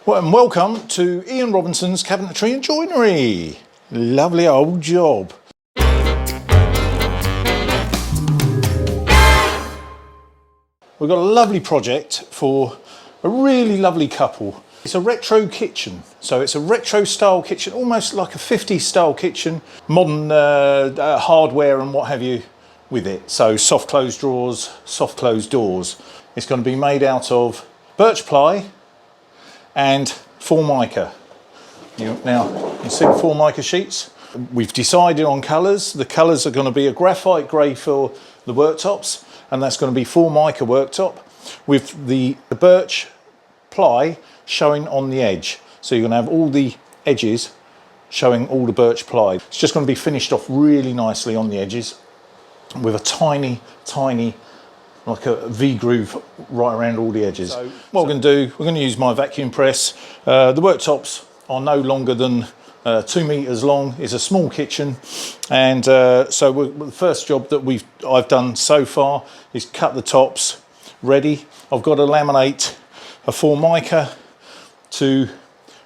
Well, and welcome to Ian Robinson's Cabinetry and Joinery. Lovely old job. We've got a lovely project for a really lovely couple. It's a retro kitchen. So it's a retro style kitchen, almost like a 50s style kitchen, modern hardware and what have you with it. So soft closed drawers, soft closed doors. It's going to be made out of birch ply and Formica. Now, you can see the Formica sheets. We've decided on colours. The colours are going to be a graphite grey for the worktops, and that's going to be Formica worktop with the birch ply showing on the edge. So you're going to have all the edges showing all the birch ply. It's just going to be finished off really nicely on the edges with a tiny, like a V-groove right around all the edges. So what we're going to do, we're going to use my vacuum press. The worktops are no longer than 2 meters long. It's a small kitchen, and so the first job that I've done so far is cut the tops ready. I've got to laminate a Formica to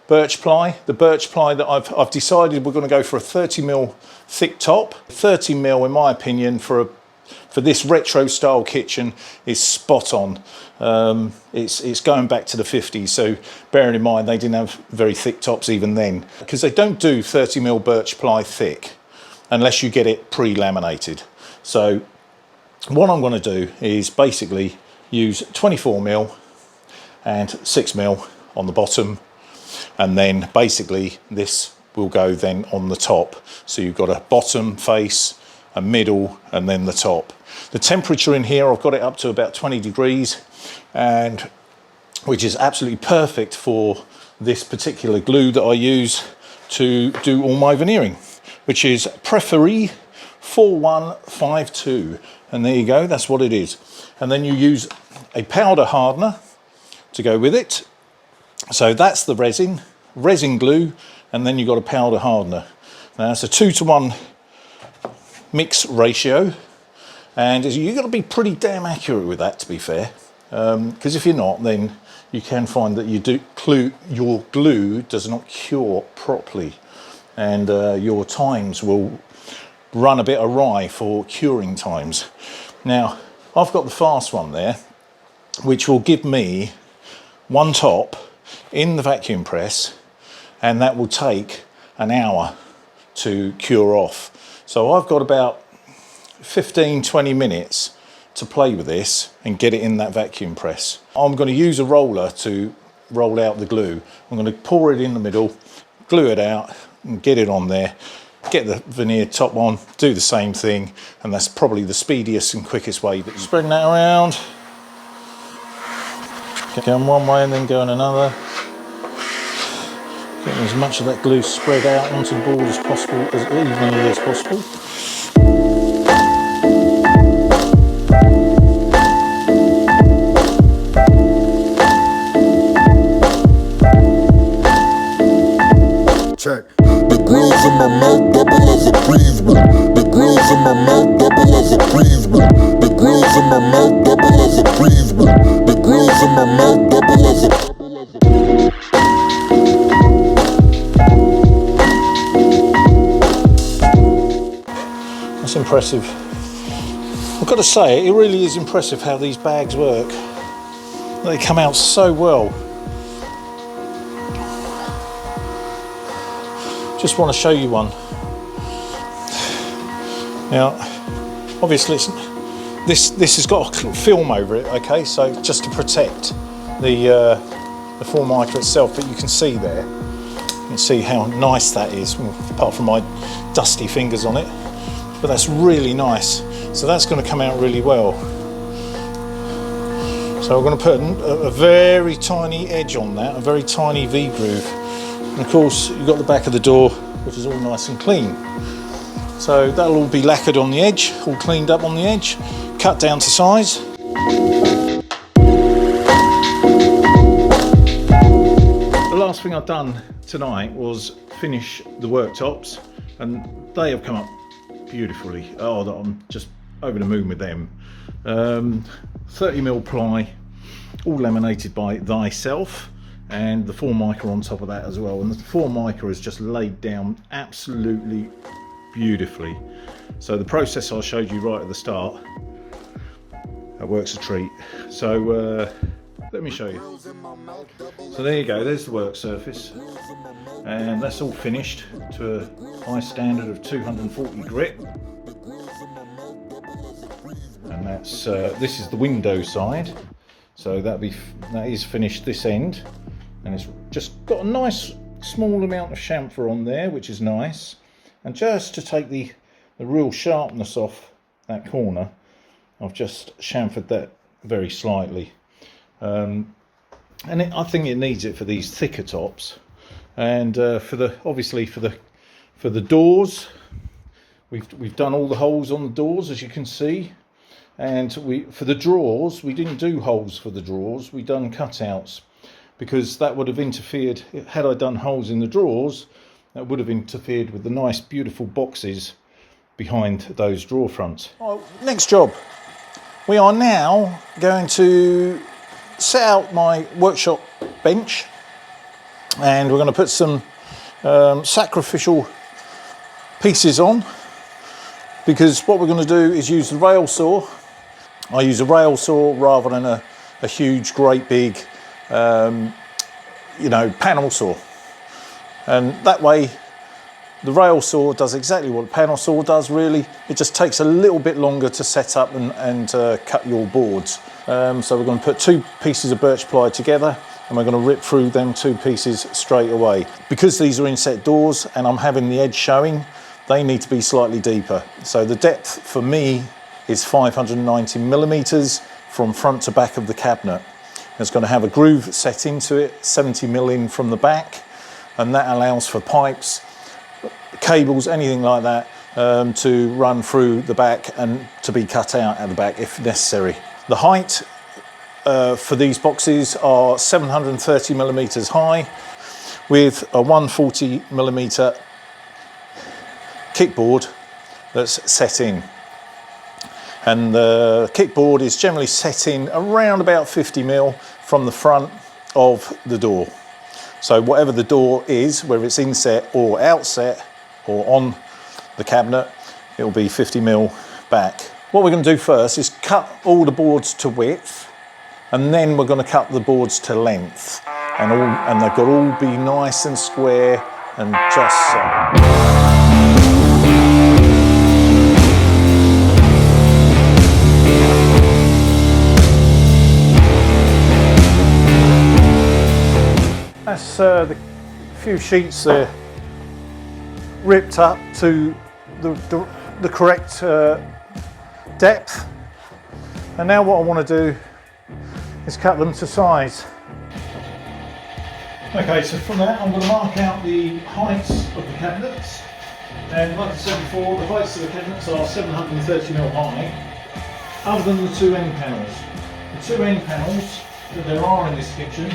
birch ply. The birch ply that I've decided we're going to go for a 30mm thick top. 30mm, in my opinion, for this retro style kitchen is spot on. It's going back to the 50s, so bearing in mind they didn't have very thick tops even then, because they don't do 30mm birch ply thick unless you get it pre-laminated. So what I'm going to do is basically use 24mm and 6mm on the bottom, and then basically this will go then on the top. So you've got a bottom face, a middle, and then the top. The temperature in here, I've got it up to about 20 degrees, and which is absolutely perfect for this particular glue that I use to do all my veneering, which is Preferi 4152. And there you go, that's what it is. And then you use a powder hardener to go with it. So that's the resin glue, and then you've got a powder hardener. Now it's a 2-to-1 mix ratio, and you've got to be pretty damn accurate with that, to be fair, because if you're not, then you can find that your glue does not cure properly, and your times will run a bit awry for curing times. Now I've got the fast one there, which will give me one top in the vacuum press, and that will take an hour to cure off. So I've got about 15-20 minutes to play with this and get it in that vacuum press. I'm going to use a roller to roll out the glue. I'm going to pour it in the middle, glue it out and get it on there, get the veneer top on, do the same thing, and that's probably the speediest and quickest way. But spreading that around, going one way and then going another, getting as much of that glue spread out onto the board as possible, as evenly as possible. Check. The grills in my mouth double as a freeze. The grills in my mouth double as a freeze. The grills in my mouth double as a freeze. The grills in my mouth double as a. That's impressive. I've got to say, it really is impressive how these bags work. They come out so well. Just want to show you one. Now, obviously, this has got film over it, okay? So just to protect the Formica itself, but you can see there. You can see how nice that is, apart from my dusty fingers on it. But that's really nice. So that's going to come out really well. So we're going to put a very tiny edge on that, a very tiny V-groove. And of course, you've got the back of the door, which is all nice and clean. So that'll all be lacquered on the edge, all cleaned up on the edge, cut down to size. The last thing I've done tonight was finish the worktops, and they have come up beautifully. Oh, I'm just over the moon with them. 30mm ply, all laminated by thyself, and the Formica on top of that as well. And the Formica is just laid down absolutely beautifully. So the process I showed you right at the start, that works a treat. So let me show you. So there you go, there's the work surface, and that's all finished to a high standard of 240 grit. And that's this is the window side, so that is finished this end, and it's just got a nice small amount of chamfer on there, which is nice. And just to take the real sharpness off that corner, I've just chamfered that very slightly. And I think it needs it for these thicker tops, and obviously for the doors, we've done all the holes on the doors, as you can see. And for the drawers, we didn't do holes for the drawers, we done cutouts, because that would have interfered. Had I done holes in the drawers, that would have interfered with the nice beautiful boxes behind those drawer fronts. Next job, we are now going to set out my workshop bench, and we're going to put some sacrificial pieces on, because what we're going to do is use the rail saw. I use a rail saw rather than a huge, great big, panel saw. And that way, the rail saw does exactly what a panel saw does, really. It just takes a little bit longer to set up and cut your boards. So we're going to put two pieces of birch ply together, and we're going to rip through them two pieces straight away. Because these are inset doors and I'm having the edge showing, they need to be slightly deeper. So the depth for me is 590 millimeters from front to back of the cabinet. It's going to have a groove set into it, 70 mil in from the back, and that allows for pipes, cables, anything like that, to run through the back and to be cut out at the back if necessary. The height for these boxes are 730 millimeters high, with a 140 millimeter kickboard that's set in. And the kickboard is generally set in around about 50 mil from the front of the door. So whatever the door is, whether it's inset or outset or on the cabinet, it'll be 50 mil back. What we're going to do first is cut all the boards to width, and then we're going to cut the boards to length, and they've got to all be nice and square and just so. That's the few sheets there ripped up to the correct depth, and now what I want to do is cut them to size. Okay, so from that I'm going to mark out the heights of the cabinets, and like I said before, the heights of the cabinets are 730 mil high, other than the two end panels. The two end panels that there are in this kitchen,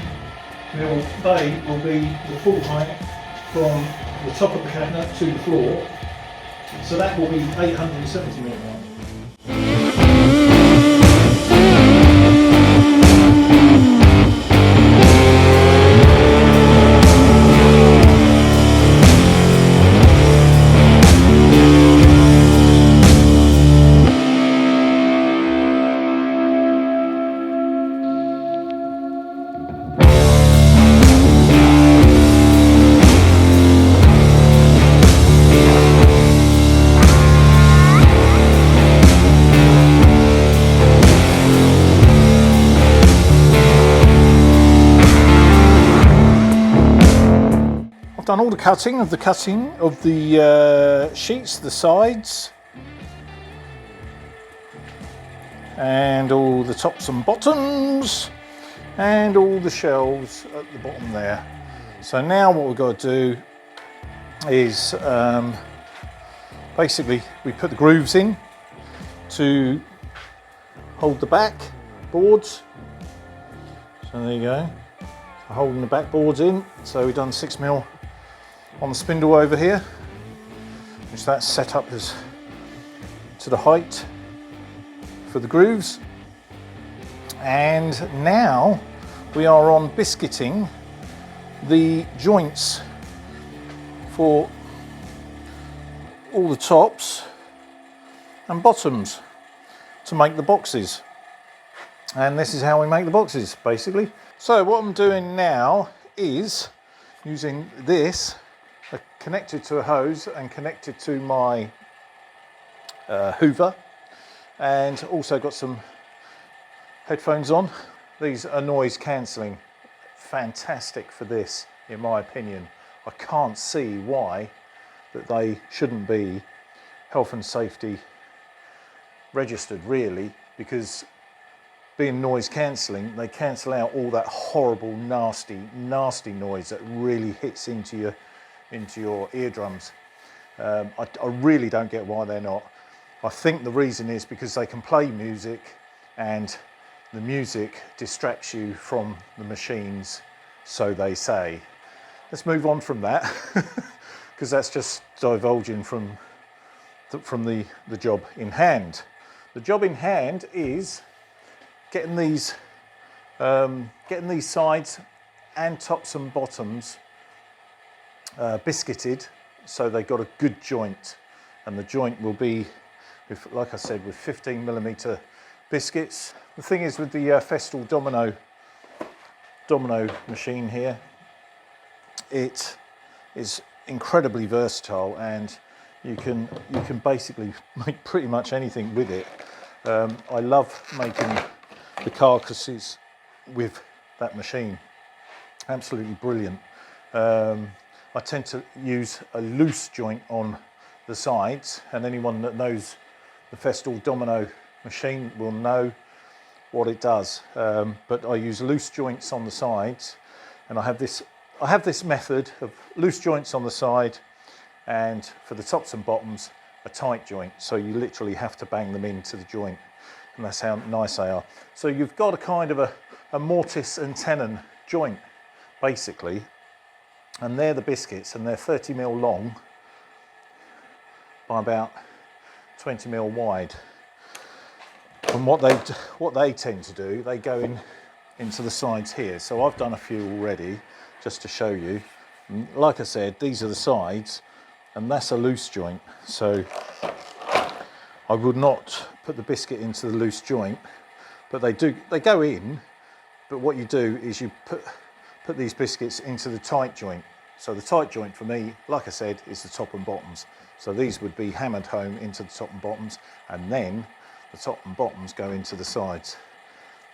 they will be the full height from the top of the cabinet to the floor, so that will be 870 mil high. I've done all the cutting of the sheets, the sides, and all the tops and bottoms, and all the shelves at the bottom there. So now what we've got to do is basically we put the grooves in to hold the back boards. So there you go, so holding the back boards in. So we've done 6 mil on the spindle over here, which that's set up as to the height for the grooves. And now we are on biscuiting the joints for all the tops and bottoms to make the boxes. And this is how we make the boxes, basically. So what I'm doing now is using this connected to a hose and connected to my Hoover, and also got some headphones on. These are noise cancelling, fantastic for this in my opinion. I can't see why that they shouldn't be health and safety registered, really, because being noise cancelling, they cancel out all that horrible, nasty noise that really hits into your eardrums. I really don't get why they're not. I think the reason is because they can play music, and the music distracts you from the machines, so they say. Let's move on from that, because that's just divulging from the job in hand. The job in hand is getting these sides and tops and bottoms biscuited, so they've got a good joint, and the joint will be, like I said, with 15mm biscuits. The thing is with the Festool domino machine here, it is incredibly versatile, and you can basically make pretty much anything with it. I love making the carcasses with that machine. Absolutely brilliant. I tend to use a loose joint on the sides, and anyone that knows the Festool domino machine will know what it does. But I use loose joints on the sides, and I have this method of loose joints on the side, and for the tops and bottoms a tight joint, so you literally have to bang them into the joint, and that's how nice they are. So you've got a kind of a mortise and tenon joint basically, and they're the biscuits, and they're 30mm long by about 20mm wide. And what they tend to do, they go into the sides here. So I've done a few already just to show you. And like I said, these are the sides, and that's a loose joint, so I would not put the biscuit into the loose joint, but they go in. But what you do is you put these biscuits into the tight joint. So the tight joint for me, like I said, is the top and bottoms. So these would be hammered home into the top and bottoms, and then the top and bottoms go into the sides.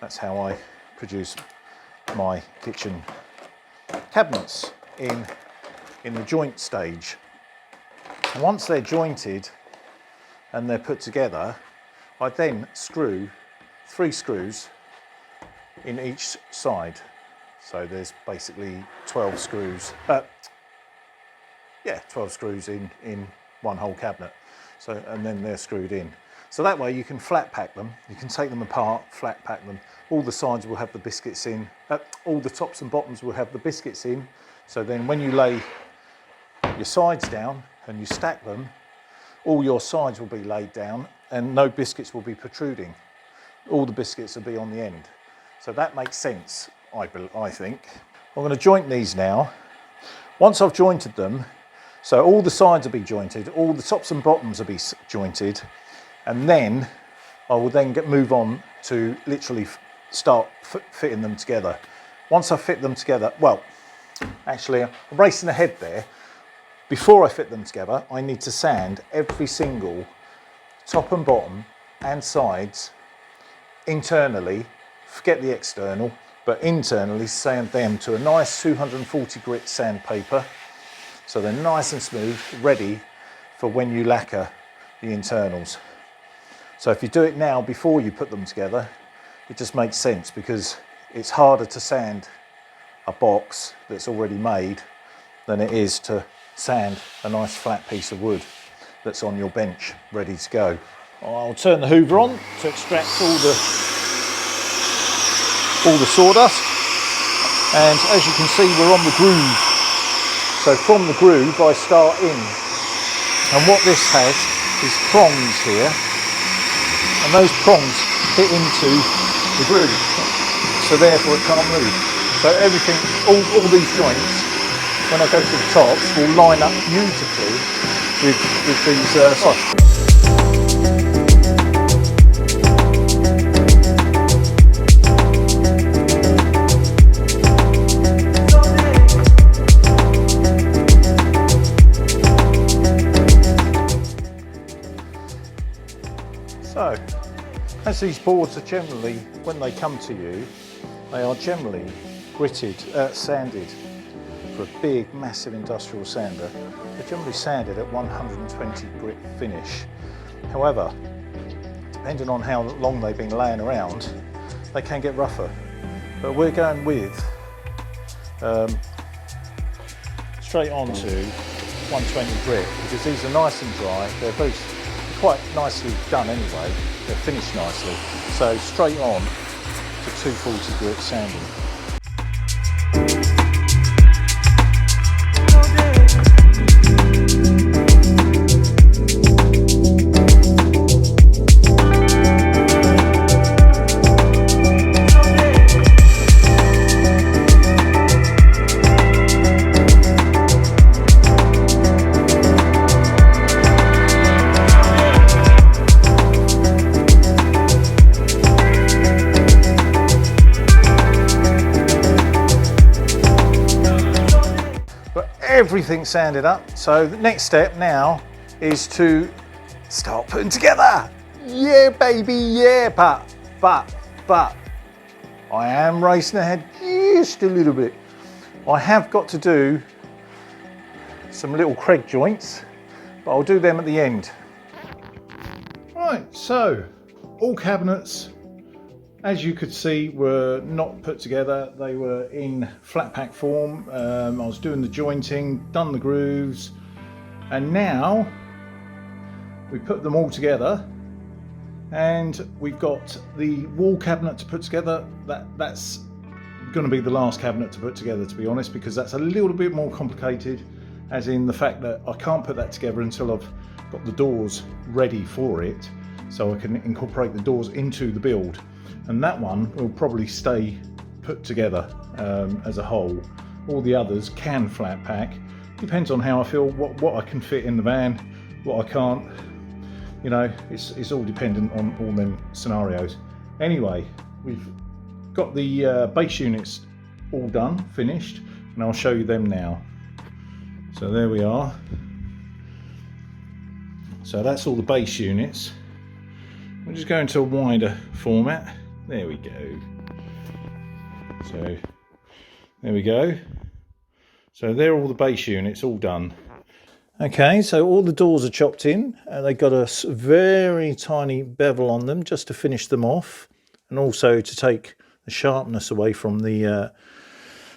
That's how I produce my kitchen cabinets in the joint stage. And once they're jointed and they're put together, I then screw 3 screws in each side. So there's basically 12 screws. 12 screws in one whole cabinet. So, and then they're screwed in. So that way you can flat pack them. You can take them apart, flat pack them. All the sides will have the biscuits in. All the tops and bottoms will have the biscuits in. So then when you lay your sides down and you stack them, all your sides will be laid down and no biscuits will be protruding. All the biscuits will be on the end. So that makes sense, I think. I'm going to joint these now. Once I've jointed them, so all the sides will be jointed, all the tops and bottoms will be jointed, and then I will then move on to literally start fitting them together. Once I fit them together, well, actually I'm racing ahead there. Before I fit them together, I need to sand every single top and bottom and sides internally, forget the external, but internally sand them to a nice 240 grit sandpaper, so they're nice and smooth, ready for when you lacquer the internals. So if you do it now before you put them together, it just makes sense, because it's harder to sand a box that's already made than it is to sand a nice flat piece of wood that's on your bench ready to go. I'll turn the Hoover on to extract all the sawdust, and as you can see we're on the groove. So from the groove I start in, and what this has is prongs here, and those prongs hit into the groove, so therefore it can't move. So everything, all these joints, when I go to the tops, will line up beautifully with these sides. So, as these boards are generally, when they come to you, they are generally gritted, sanded for a big, massive industrial sander. They're generally sanded at 120 grit finish. However, depending on how long they've been laying around, they can get rougher. But we're going with straight on to 120 grit because these are nice and dry. They're quite nicely done anyway. They're finished nicely. So straight on to 240 grit sanding. Everything sanded up. So the next step now is to start putting together. Yeah, baby, yeah, but I am racing ahead just a little bit. I have got to do some little Craig joints, but I'll do them at the end. Right, so all cabinets, as you could see, were not put together. They were in flat pack form. I was doing the jointing, done the grooves, and now we put them all together and we've got the wall cabinet to put together. That's going to be the last cabinet to put together, to be honest, because that's a little bit more complicated, as in the fact that I can't put that together until I've got the doors ready for it, so I can incorporate the doors into the build. And that one will probably stay put together as a whole. All the others can flat pack. Depends on how I feel, what I can fit in the van, what I can't. You know, it's all dependent on all them scenarios. Anyway, we've got the base units all done, finished, and I'll show you them now. So there we are. So that's all the base units. We'll just go into a wider format. There we go. So there we go. So they're all the base units all done. Okay, so all the doors are chopped in. They've got a very tiny bevel on them just to finish them off, and also to take the sharpness away from the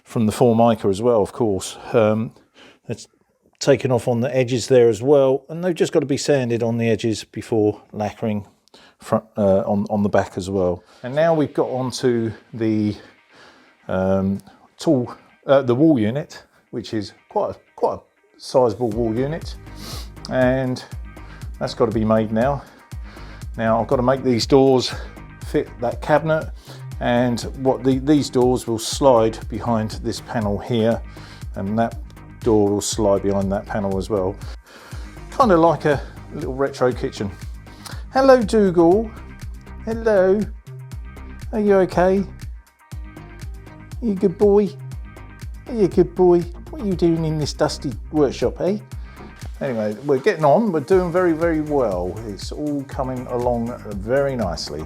Formica as well, of course. It's taken off on the edges there as well, and they've just got to be sanded on the edges before lacquering front on the back as well. And now we've got onto the the wall unit, which is quite a sizable wall unit, and that's got to be made now. Now I've got to make these doors fit that cabinet, and these doors will slide behind this panel here, and that door will slide behind that panel as well. Kind of like a little retro kitchen. Hello, Dougal. Hello. Are you okay? Are you a good boy? Are you a good boy? What are you doing in this dusty workshop, eh? Anyway, we're getting on. We're doing very, very well. It's all coming along very nicely.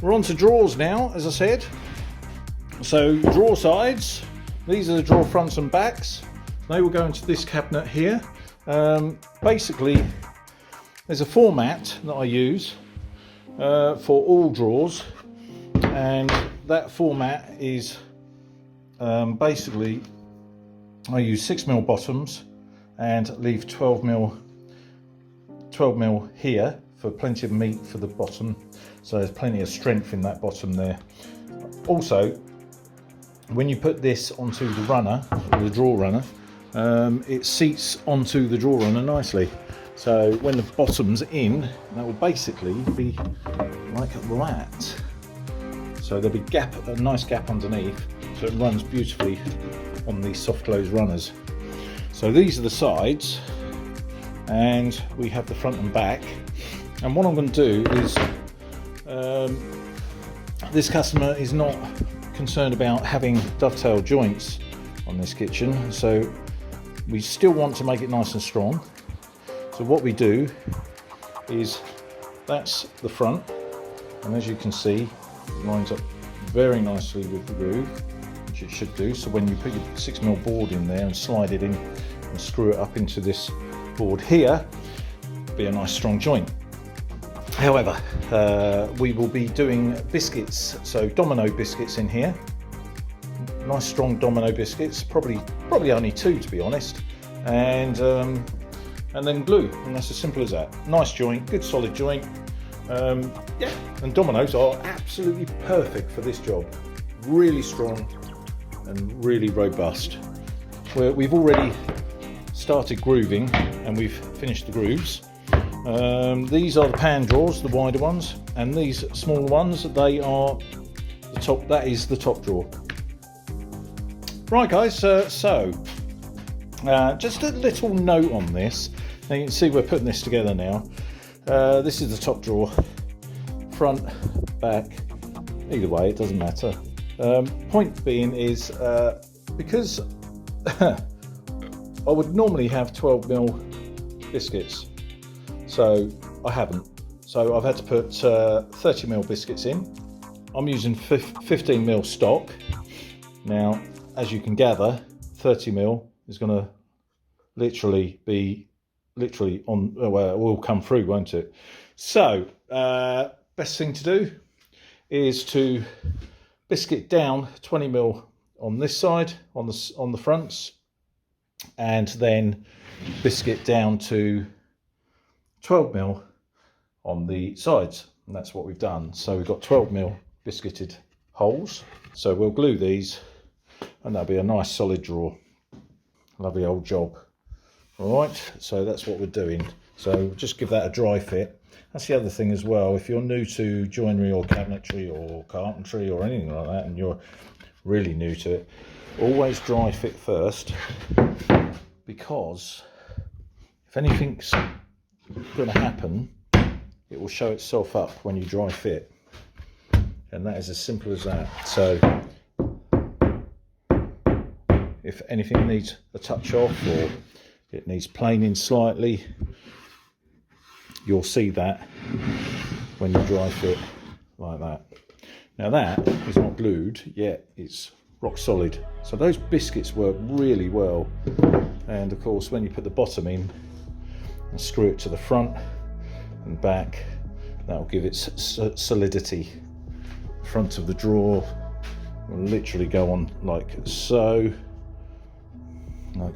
We're on to drawers now, as I said. So drawer sides. These are the drawer fronts and backs. They will go into this cabinet here. Basically, there's a format that I use for all drawers, and that format is basically I use 6mm bottoms and leave 12mm here for plenty of meat for the bottom, so there's plenty of strength in that bottom there. Also, when you put this onto the runner, or the drawer runner, it seats onto the drawer runner nicely. So when the bottom's in, that will basically be like that. So there'll be a nice gap underneath. so it runs beautifully on these soft close runners. So these are the sides, and we have the front and back. And what I'm going to do is, this customer is not concerned about having dovetail joints on this kitchen, so we still want to make it nice and strong. So what we do is, that's the front, and as you can see, it lines up very nicely with the groove, which it should do. So when you put your 6mm board in there and slide it in and screw it up into this board here, it'll be a nice strong joint. However, we will be doing biscuits, so domino biscuits in here. Nice strong domino biscuits, probably only 2 to be honest, and then glue, and that's as simple as that. Nice joint, good solid joint. Yeah, and dominoes are absolutely perfect for this job. Really strong and really robust. We've already started grooving and we've finished the grooves. These are the pan drawers, the wider ones, and these smaller ones, they are the top. That is the top drawer. Right guys, so just a little note on this. Now you can see we're putting this together now. This is the top drawer, front, back, either way it doesn't matter. Point being is, because I would normally have 12mm biscuits, so I haven't. So I've had to put 30mm biscuits in. I'm using 15mm stock. Now, as you can gather, 30mm is going to literally on, well, it will come through, won't it? So, best thing to do is to biscuit down 20mm on this side, on the fronts, and then biscuit down to 12mm on the sides, and that's what we've done. So we've got 12mm biscuited holes. So we'll glue these, and that'll be a nice solid drawer. Lovely old job. All right, so that's what we're doing. So just give that a dry fit. That's the other thing as well. If you're new to joinery or cabinetry or carpentry or anything like that, and you're really new to it, always dry fit first, because if anything's going to happen, it will show itself up when you dry fit, and that is as simple as that. So if anything needs a touch off or it needs planing slightly, you'll see that when you dry fit like that. Now that is not glued yet, it's rock solid. So those biscuits work really well, and of course when you put the bottom in and screw it to the front and back, that will give it solidity. Front of the drawer will literally go on like so, a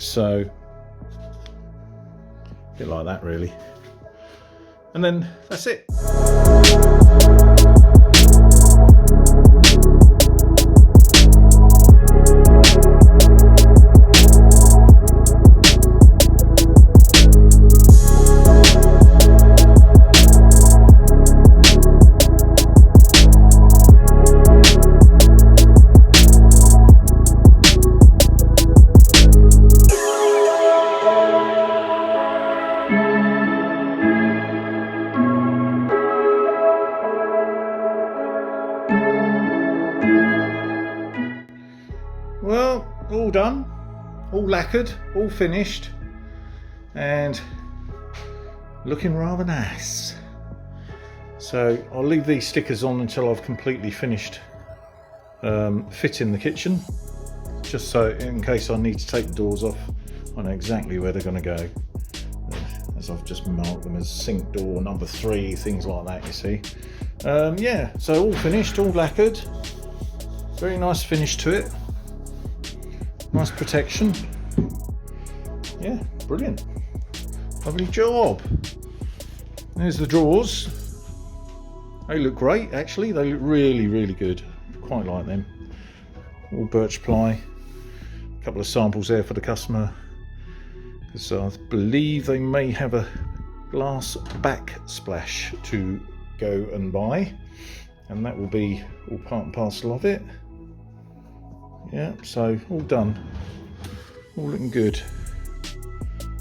bit like that really, and then that's it. Well, all done, all lacquered, all finished, and looking rather nice. So I'll leave these stickers on until I've completely finished fitting the kitchen, just so in case I need to take the doors off, I know exactly where they're going to go, as I've just marked them as sink door number 3, things like that, you see. Yeah, so all finished, all lacquered, very nice finish to it. Nice protection. Yeah, brilliant. Lovely job. There's the drawers. They look great, actually. They look really, really good. Quite like them. All birch ply. A couple of samples there for the customer, because I believe they may have a glass backsplash to go and buy, and that will be all part and parcel of it. Yeah, so all done. All looking good.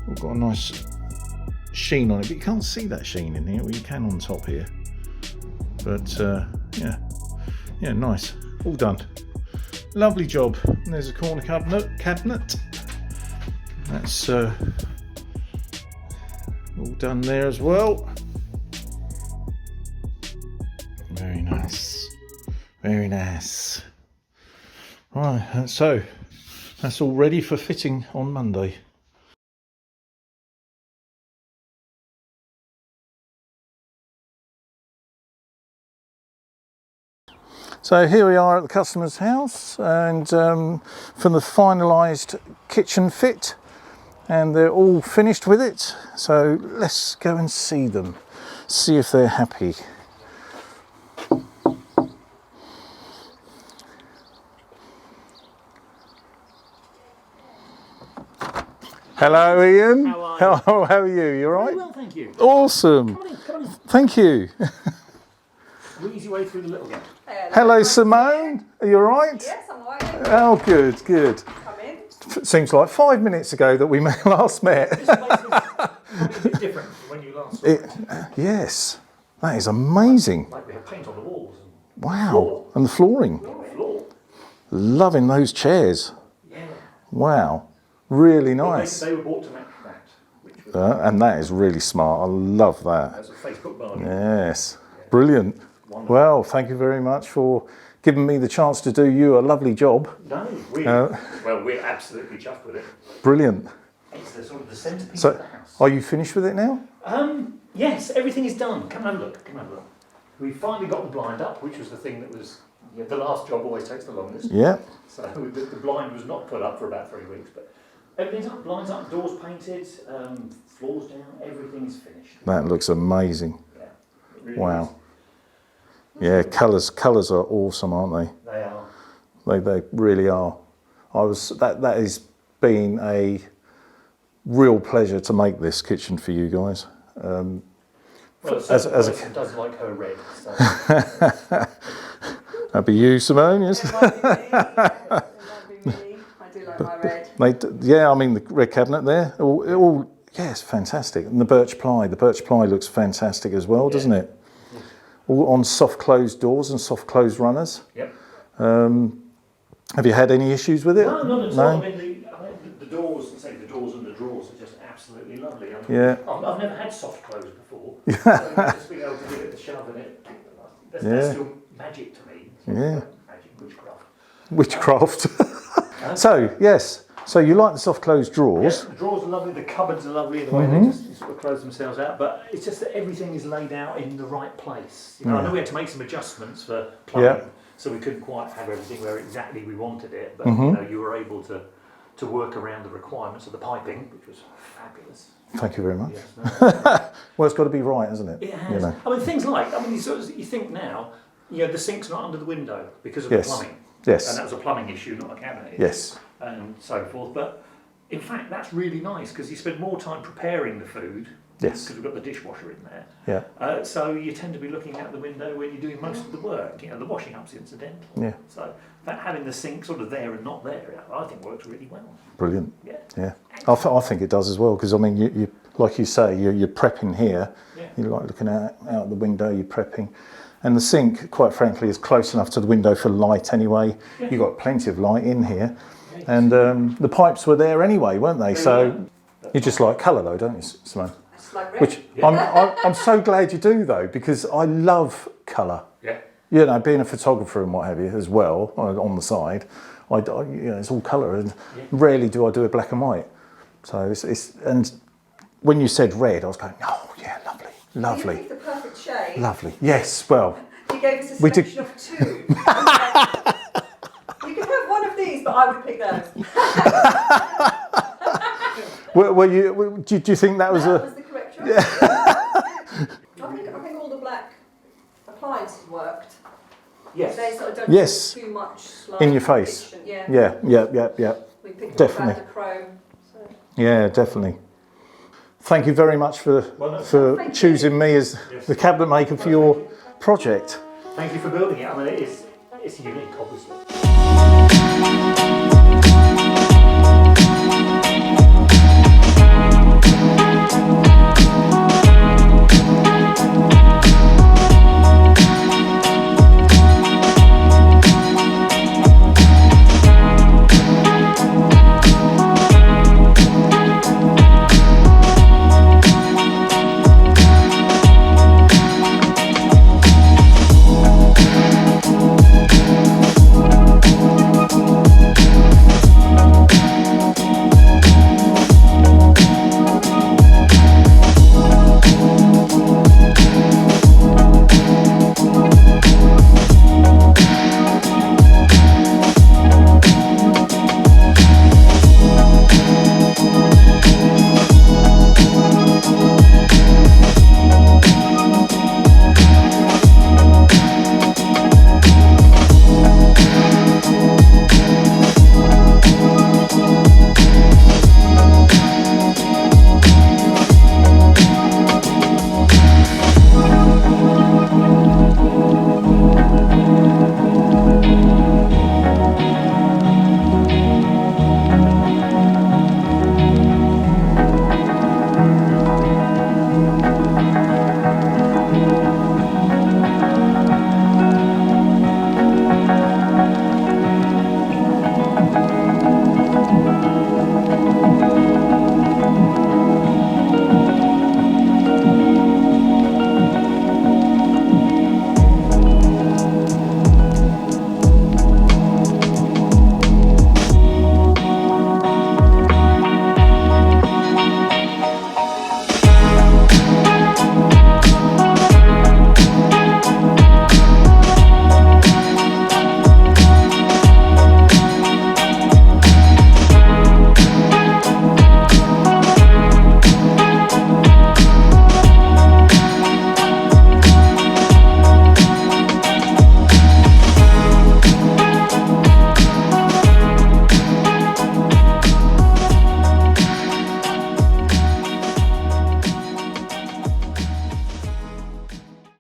All got a nice sheen on it, but you can't see that sheen in here. Well, you can on top here. But yeah, nice. All done. Lovely job. And there's a corner cabinet. That's all done there as well. Very nice. Very nice. Right, and so that's all ready for fitting on Monday. So here we are at the customer's house, and from the finalised kitchen fit, and they're all finished with it. So let's go and see them, see if they're happy. Hello, Ian. How are you? How are you? You all right? Very well, thank you. Awesome. Come on. Thank you. Easy way through the little gap. Hello, Simone. Are you all right? Yes, I'm all right. Oh, good, good. Come in. Seems like 5 minutes ago that we last met. This place is probably a bit different from when you last saw it. Yes, that is amazing. Like we have paint on the walls and Wow. And the flooring. floor. Loving those chairs. Yeah. Wow. Really Well, nice. they were bought to match that, which was And that is really smart. I love that. as a Facebook bargain. Yes. Brilliant. Wonderful. Well, thank you very much for giving me the chance to do you a lovely job. No, we're absolutely chuffed with it. Brilliant. It's the sort of the centrepiece of So, the house. are you finished with it now? Yes, everything is done. Come and have a look. Come and have a look. We finally got the blind up, which was the thing that was the last job always takes the longest. Yeah. So the blind was not put up for about 3 weeks, but everything's up, blinds up, doors painted, floors down, everything is finished. That looks amazing. Yeah, it really Wow. is. Yeah, colours are awesome, aren't they? They are. They really are. That has been a real pleasure to make this kitchen for you guys. Well, as a person does like her red. So. That'd be you, Simone, yes? It might be me. It might be me. I do like my red. Yeah, I mean the red cabinet there, yeah, it's fantastic. And the birch ply looks fantastic as well, doesn't it? All on soft closed doors and soft closed runners. Yep. Have you had any issues with it? No, not at all. I mean, the doors, the doors and the drawers are just absolutely lovely. I mean, Yeah. I've never had soft close before. So just being able to give it a shove in it, that's still magic to me. Yeah. Magic, Witchcraft. So, yes. So you like the soft closed drawers. Yeah, the drawers are lovely, the cupboards are lovely in the way they just sort of close themselves out, but it's just that everything is laid out in the right place. You know, I know we had to make some adjustments for plumbing, so we couldn't quite have everything where exactly we wanted it, but you know, you were able to work around the requirements of the piping, which was fabulous. Thank you very much. Yes, no, Well, it's got to be right, hasn't it? it has. You know. I mean, things like, you think now, the sink's not under the window because of the plumbing. Yes. And that was a plumbing issue, not a cabinet issue. Yes. And so forth. But in fact, that's really nice because you spend more time preparing the food. Yes. Because we've got the dishwasher in there. Yeah. So you tend to be looking out the window when you're doing most of the work. The washing up's incidental. Yeah. So that having the sink sort of there and not there, I think works really well. Brilliant. Yeah. Yeah. I think it does as well, because I mean, you like you say, you're prepping here. Yeah. You're like looking out the window. You're prepping. And the sink, quite frankly, is close enough to the window for light anyway. Yeah. You've got plenty of light in here. And the pipes were there anyway, weren't they? So you just like colour though, don't you, Simone? It's like red. Which I'm so glad you do though, because I love colour. Yeah. You know, being a photographer and what have you as well, on the side, it's all colour, and rarely do I do it black and white. So it's and when you said red, I was going, oh yeah, lovely. You picked the perfect shade. Lovely. Yes, well. You gave us a We did- selection of two. You could have one of these, but I would pick those. Do you think that was That was the correct choice. I think all the black appliances worked. Yes. They sort of don't Yes. do too much like in your face? fiction. Yeah. Yeah. We picked Definitely. up the chrome. So. Yeah, definitely. Thank you very much for Thank choosing me as the cabinet maker for your project. Thank you for building it. I mean, it's unique, obviously. Thank you.